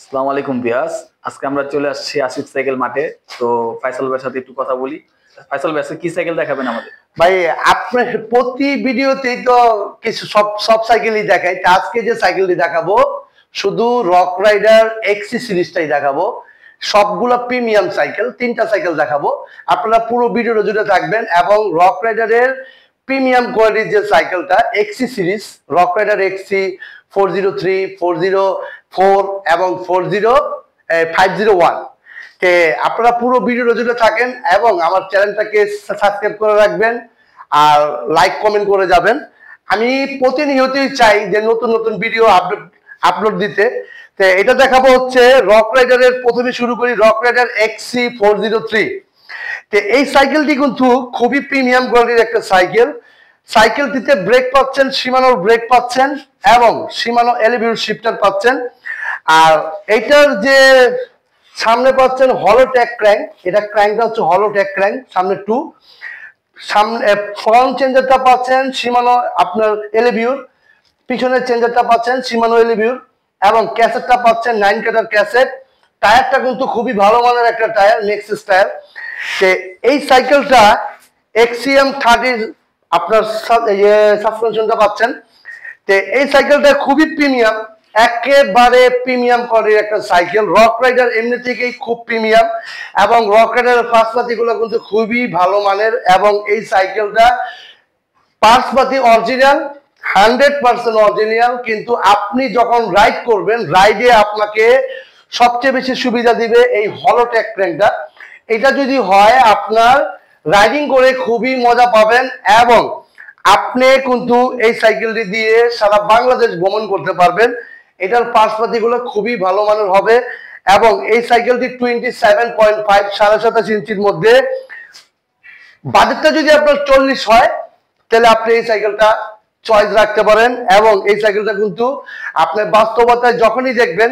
আসসালামু আলাইকুম ভিউয়ার্স। আজকে আমরা চলে আসছি আসিফ সাইকেল মাঠে। তো ফাইসাল ভাইয়ের সাথে একটু কথা বলি। ফাইসাল ভাই আজকে কি সাইকেল দেখাবেন আমাদের? ভাই, আপনার প্রতি ভিডিওতেই তো কিছু সব সব সাইকেলই দেখাই। তা আজকে যে সাইকেলটি দেখাবো শুধু রক রাইডার এক্সি সিরিজটাই দেখাবো। সবগুলো প্রিমিয়াম সাইকেল, তিনটা সাইকেল দেখাবো। আপনারা পুরো ভিডিওটা জুড়ে থাকবেন এবং রক রাইডারের প্রিমিয়াম কোয়ালিটির যে সাইকেলটা এক্সি সিরিজ, রক রাইডার এক্সি 403, 404 এবং 501, তে আপনারা পুরো ভিডিওটা জুড়ে থাকেন এবং আমার চ্যানেলটাকে সাবস্ক্রাইব করে রাখবেন আর লাইক কমেন্ট করে যাবেন। আমি প্রতিনিয়তই চাই যে নতুন নতুন ভিডিও আপলোড দিতে। তো এটা দেখাবো হচ্ছে রক রাইডারের, প্রথমে শুরু করি রক রাইডার এক্সি 403। তো এই সাইকেলটি কিন্তু খুবই প্রিমিয়াম কোয়ালিটির একটা সাইকেল। সাইকেলটিতে ব্রেক পাচ্ছেন, শিমানোর ব্রেক পাচ্ছেন এবং শিমানো এলিভিউর শিফটার পাচ্ছেন। আর এইটার যে সামনে পাচ্ছেন হলোট্যাক ক্র্যাঙ্ক, এটা ক্র্যাঙ্কটা হচ্ছে হলোট্যাক ক্র্যাঙ্ক, সামনে টু, সামনে ফ্রন্ট চেঞ্জারটা পাচ্ছেন শিমানো আপনার এলিভিউর, পিছনের চেঞ্জারটা পাচ্ছেন শিমানো এলিভিউর এবং ক্যাসেটটা পাচ্ছেন 9 কাটার ক্যাসেট। টায়ারটা কিন্তু খুবই ভালো মানের একটা টায়ার, নেক্সিস টায়ার। এই সাইকেলটা এক্সিএম 30 আপনার সাসপেনশনটা পাচ্ছেন। তো এই সাইকেলটা খুবই প্রিমিয়াম, একেবারে প্রিমিয়াম কোয়ালিটির একটা সাইকেল। রক রাইডার এমনি থেকেই খুব প্রিমিয়াম এবং রক রাইডারের পার্টসপাতিগুলো কিন্তু খুবই ভালো মানের এবং এই সাইকেলটা পার্টসপাতি অরিজিনাল, 100% অরিজিনাল। কিন্তু আপনি যখন রাইড করবেন, রাইডে আপনাকে সবচেয়ে বেশি সুবিধা দিবে এই হলোট্যাক ক্র্যাঙ্কটা। এটা যদি হয় আপনার রাইডিং করে খুবই মজা পাবেন এবং আপনি কিন্তু এই সাইকেলটি দিয়ে সারা বাংলাদেশ ভ্রমণ করতে পারবেন। এটার পার্টসপাতি গুলো খুবই ভালো মানের হবে এবং এই সাইকেলটি 27.5 27.5 ইঞ্চির মধ্যে। বাজেটটা যদি আপনার 40 হয় তাহলে আপনি এই সাইকেলটা চয়েস রাখতে পারেন এবং এই সাইকেলটা কিন্তু আপনি বাস্তবতায় যখনই দেখবেন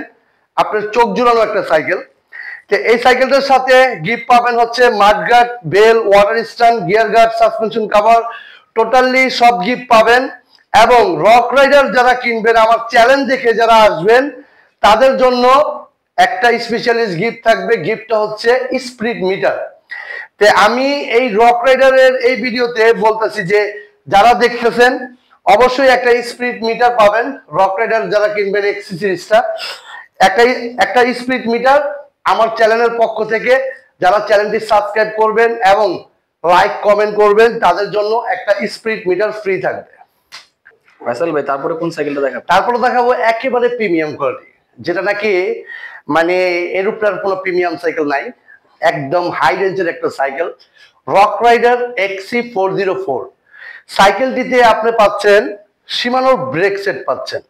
আপনার চোখ জুড়ানো একটা সাইকেল। তো এই সাইকেলটার সাথে গিফট পাবেন হচ্ছে mudguard, bell, water stand, gear guard, suspension cover, totally সব গিফট পাবেন। এবং রক রাইডার যারা কিনবেন, আমার চ্যালেঞ্জ দেখে যারা আসবেন, তাদের জন্য একটা স্পেশালিস্ট গিফট থাকবে। গিফটটা হচ্ছে স্পিড মিটার। তো আমি এই রক রাইডারের এই ভিডিওতে বলতেছি যে যারা দেখতেছেন অবশ্যই একটা স্পিড মিটার পাবেন। রক রাইডার যারা কিনবেন এক্সি সিরিজটা, একটা স্পিড মিটার আমার চ্যানেলের পক্ষ থেকে, যারা চ্যানেলটি সাবস্ক্রাইব করবেন এবং লাইক কমেন্ট করবেন তাদের জন্য একটা স্পিড মিটার ফ্রি থাকবে। ফাইসাল ভাই, তারপরে কোন সাইকেলটা দেখাবেন? তারপরে দেখাবো একেবারে প্রিমিয়াম কোয়ালিটি, যেটা নাকি মানে এর উপর আর কোনো প্রিমিয়াম সাইকেল নাই, একদম হাই রেঞ্জের একটা সাইকেল, রক রাইডার এক্সি 404। সাইকেলটিতে আপনি পাচ্ছেন শিমানোর ব্রেক সেট পাচ্ছেন,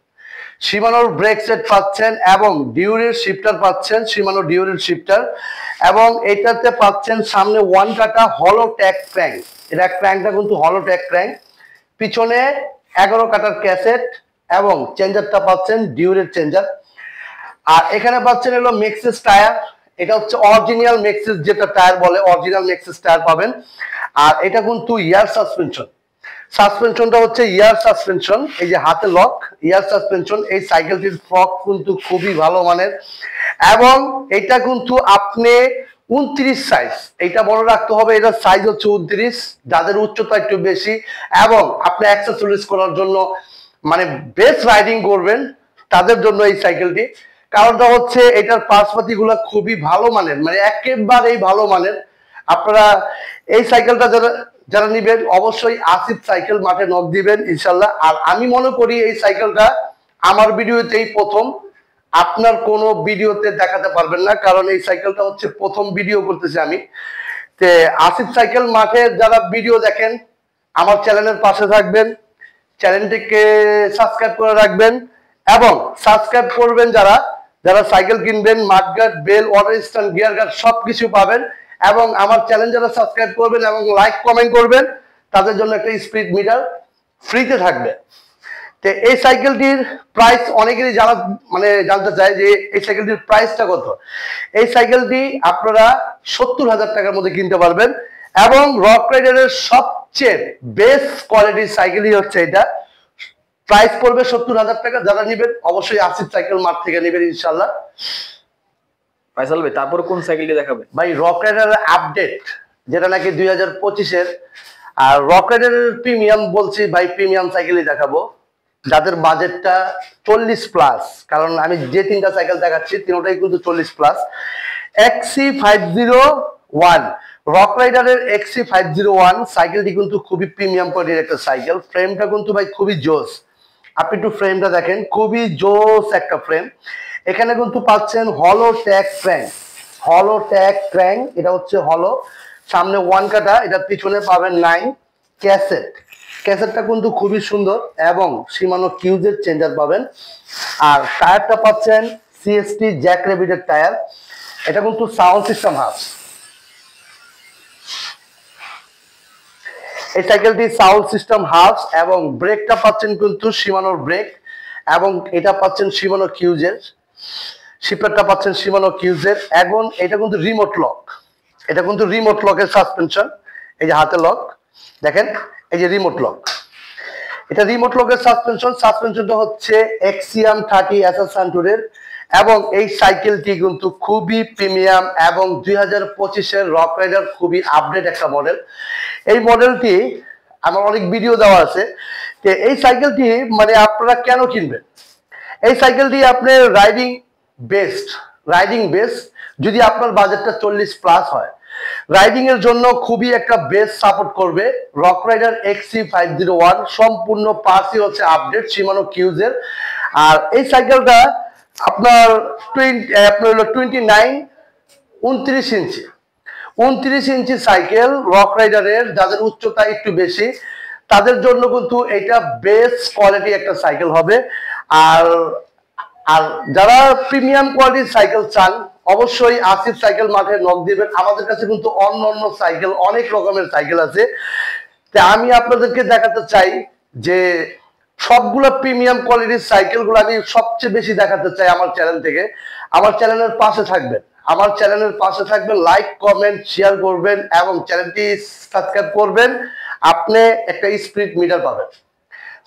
শিমানোর ব্রেক সেট পাচ্ছেন এবং ডিউরের শিফটার পাচ্ছেন, শিমানো ডিউরের শিফটার। এবং এটাতে পাচ্ছেন সামনে 1 কাটা হলোট্যাক ক্র্যাঙ্ক, এটা ক্র্যাঙ্কটা কিন্তু হলোট্যাক ক্র্যাঙ্ক, পিছনে 11 কাটার ক্যাসেট এবং চেঞ্জারটা পাচ্ছেন ডিউরের চেঞ্জার। আর এখানে পাচ্ছেন হলো মেক্সিস টায়ার, এটা হচ্ছে অরিজিনাল মেক্সিস, যেটা টায়ার বলে অরিজিনাল মেক্সিস টায়ার পাবেন। আর এটা কিন্তু ইয়ার সাসপেনশন, সাসপেনশনটা হচ্ছে ইয়ার সাসপেনশন, এই যে হাতে লক, ইয়ার সাসপেনশন। এই সাইকেলটির ফ্রক কিন্তু খুবই ভালো মানের এবং এটা কিন্তু আপনি 29 সাইজ, এটা বড় রাখতে হবে, এটার সাইজ হচ্ছে 29, যাদের উচ্চতা একটু বেশি এবং আপনি এক্সারসাইজ করার জন্য মানে বেস্ট রাইডিং করবেন তাদের জন্য এই সাইকেলটি। কারণটা হচ্ছে এটার পার্টসপাতি গুলো খুবই ভালো মানের, মানে একেবারেই ভালো মানের। আপনারা এই সাইকেলটা যারা যারা নিবেন অবশ্যই আসিফ সাইকেল মাঠে নক দিবেন ইনশাল্লাহ। আর আমি মনে করি এই সাইকেলটা আমার ভিডিওতেই প্রথম, আপনার কোনো ভিডিওতে দেখাতে পারবেন না, কারণ এই সাইকেলটা হচ্ছে প্রথম ভিডিও করতেছি আমি। তে আসিফ সাইকেল মাঠে যারা ভিডিও দেখেন আমার চ্যানেলের পাশে থাকবেন, চ্যানেলটিকে সাবস্ক্রাইব করে রাখবেন এবং সাবস্ক্রাইব করবেন যারা যারা সাইকেল কিনবেন, mudguard, bell, water stand, gear guard সবকিছু পাবেন। এবং আমার চ্যানেল যারা সাবস্ক্রাইব করবেন এবং লাইক কমেন্ট করবেন তাদের জন্য একটা স্পিড মিটার ফ্রিতে থাকবে। তো এই সাইকেলটির প্রাইস অনেকেরই জানতে চায় যে এই সাইকেলটির প্রাইসটা কত। এই সাইকেলটি আপনারা 70,000 টাকার মধ্যে কিনতে পারবেন এবং রক রাইডারের সবচেয়ে বেস্ট কোয়ালিটির সাইকেলই হচ্ছে এটা। প্রাইস পড়বে 70,000 টাকা। যারা নেবেন অবশ্যই আসিফ সাইকেল মার্ট থেকে নেবেন ইনশাল্লাহ। ফাইসাল ভাই তারপর কোন সাইকেলটি দেখাবে? ভাই রক রাইডার আপডেট, যেটা নাকি 2025-এর, আর রক রাইডার প্রিমিয়াম বলছি ভাই, প্রিমিয়াম সাইকেলই দেখাবো যাদের বাজেটটা 40+। কারণ আমি যে তিনটা সাইকেল দেখাচ্ছি তিনটাই কিন্তু 40+। XC501, রক রাইডারের XC501 সাইকেলটি কিন্তু খুবই প্রিমিয়াম কোয়ালিটির একটা সাইকেল। ফ্রেমটা কিন্তু ভাই খুবই জোস, আপনি একটু ফ্রেমটা দেখেন, খুবই জোস একটা ফ্রেম। এখানে কিন্তু পাচ্ছেন হলো ট্যাগ ক্র্যাঙ্ক, হলো ট্যাগ ক্র্যাঙ্ক, এটা হচ্ছে হলো, সামনে 1 কাটা, এটা পিছনে পাবেন 9 ক্যাসেট। ক্যাসেটটা কিন্তু খুবই সুন্দর এবং শিমানো কিউজের চেঞ্জার পাবেন। আর টায়ারটা পাচ্ছেন সিএসটি জ্যাক রেবিটের টায়ার। এটা কিন্তু সাউন্ড সিস্টেম হাউস, এই সাইকেলটি সাউন্ড সিস্টেম হাউস, এবং ব্রেকটা পাচ্ছেন কিন্তু শিমানোর ব্রেক, এবং এটা পাচ্ছেন শিমানো কিউজের, শিপারটা পাচ্ছেন শিমানো কিউজের। এখন এটা কিন্তু রিমোট লক, এটা কিন্তু রিমোট লকের সাসপেনশন, এই যে হাতে লক দেখেন, এই যে রিমোট লক, এটা রিমোট লকের সাসপেনশন। সাসপেনশনটা হচ্ছে এক্সিয়াম 30 এর, এবং এই সাইকেলটি কিন্তু খুবই প্রিমিয়াম এবং 2025-এর রক রাইডার খুবই আপডেট একটা মডেল। এই মডেলটি আমার অনেক ভিডিও দেওয়া আছে। যে এই সাইকেলটি মানে আপনারা কেন কিনবেন, এই সাইকেলটি আপনার রাইডিং বেস্ট, রাইডিং বেস্ট। যদি আপনার বাজেটটা 40+ হয়, রাইডিং এর জন্য খুবই একটা বেস্ট সাপোর্ট করবে রক রাইডার XC501। সম্পূর্ণ পার্টসই হচ্ছে আপডেট শিমানো কিউজের। আর এই সাইকেলটা আপনার 29 ইঞ্চি, 29 ইঞ্চি সাইকেল রক রাইডারের। যাদের উচ্চতা একটু বেশি তাদের জন্য কিন্তু এটা বেস্ট কোয়ালিটি একটা সাইকেল হবে। আর আর যারা প্রিমিয়াম কোয়ালিটির সাইকেল চান অবশ্যই আসিফ সাইকেল মাঠে নক দিবেন। আমাদের কাছে কিন্তু অন্য অন্য সাইকেল, অনেক রকমের সাইকেল আছে। তা আমি আপনাদেরকে দেখাতে চাই যে সবগুলো প্রিমিয়াম কোয়ালিটির সাইকেলগুলো আমি সবচেয়ে বেশি দেখাতে চাই আমার চ্যানেল থেকে। আমার চ্যানেলের পাশে থাকবেন, আমার চ্যানেলের পাশে থাকবেন, লাইক কমেন্ট শেয়ার করবেন এবং চ্যানেলটি সাবস্ক্রাইব করবেন। আপনি একটা স্পিড মিটার পাবেন।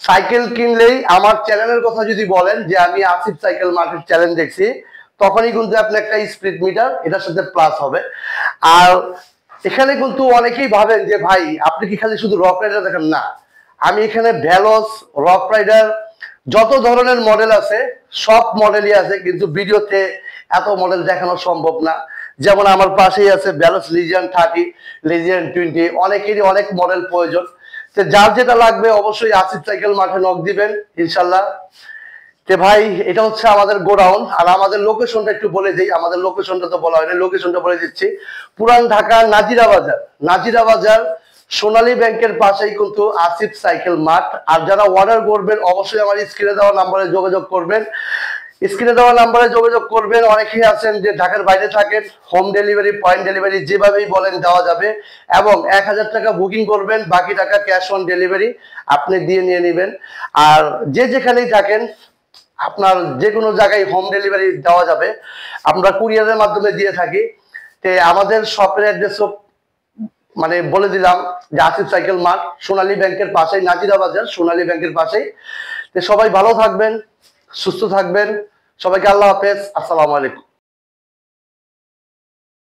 সাইকেল কিনলেই আমার চ্যানেলের কথা যদি বলেন যে আমি আসিফ সাইকেল মার্কেট চ্যানেল দেখছি, তখনই কিন্তু আপনি একটা স্পিড মিটার এটার সাথে প্লাস হবে। আর এখানে কিন্তু অনেকেই ভাবেন যে ভাই আপনি কি খালি শুধু রক রাইডার দেখেন, না, আমি এখানে ভ্যালস, রক রাইডার, যত ধরনের মডেল আছে সব মডেলই আছে, কিন্তু ভিডিওতে এত মডেল দেখানো সম্ভব না। যেমন আমার পাশেই আছে ভ্যালস লিজিয়ান 30, লিজিয়ান 20, অনেকেরই অনেক মডেল প্রয়োজন। তো যার যেটা লাগবে অবশ্যই আসিফ সাইকেল মাঠে নক দিবেন ইনশাল্লাহ। তে ভাই এটা হচ্ছে আমাদের গোডাউন। আর আমাদের লোকেশনটা একটু বলে দিই, আমাদের লোকেশনটা তো বলা হয়নি, লোকেশনটা বলে দিচ্ছি। পুরান ঢাকা নাজিরা বাজার, নাজিরা বাজার সোনালী ব্যাংকের পাশেই কিন্তু আসিফ সাইকেল মাঠ। আর যারা অর্ডার করবেন অবশ্যই আমার স্ক্রিনে দেওয়া নাম্বারে যোগাযোগ করবেন, স্ক্রিনে দেওয়া নাম্বারে যোগাযোগ করবেন। অনেকেই আছেন যে ঢাকার বাইরে থাকেন, হোম ডেলিভারি, পয়েন্ট ডেলিভারি যেভাবেই বলেন দেওয়া যাবে। এবং 1000 টাকা বুকিং করবেন, বাকি টাকা ক্যাশ অন ডেলিভারি আপনি দিয়ে নিয়ে নেবেন। আর যে যেখানেই থাকেন আপনার যে কোনো জায়গায় হোম ডেলিভারি দেওয়া যাবে, আমরা কুরিয়ারের মাধ্যমে দিয়ে থাকি। তে আমাদের শপের অ্যাড্রেসও মানে বলে দিলাম যে আসিফ সাইকেল মার্ট সোনালী ব্যাংকের পাশেই, নাজিরা বাজার সোনালী ব্যাংকের পাশেই। তো সবাই ভালো থাকবেন, সুস্থ থাকবেন, সবাইকে আল্লাহ হাফেজ, আসসালামু আলাইকুম।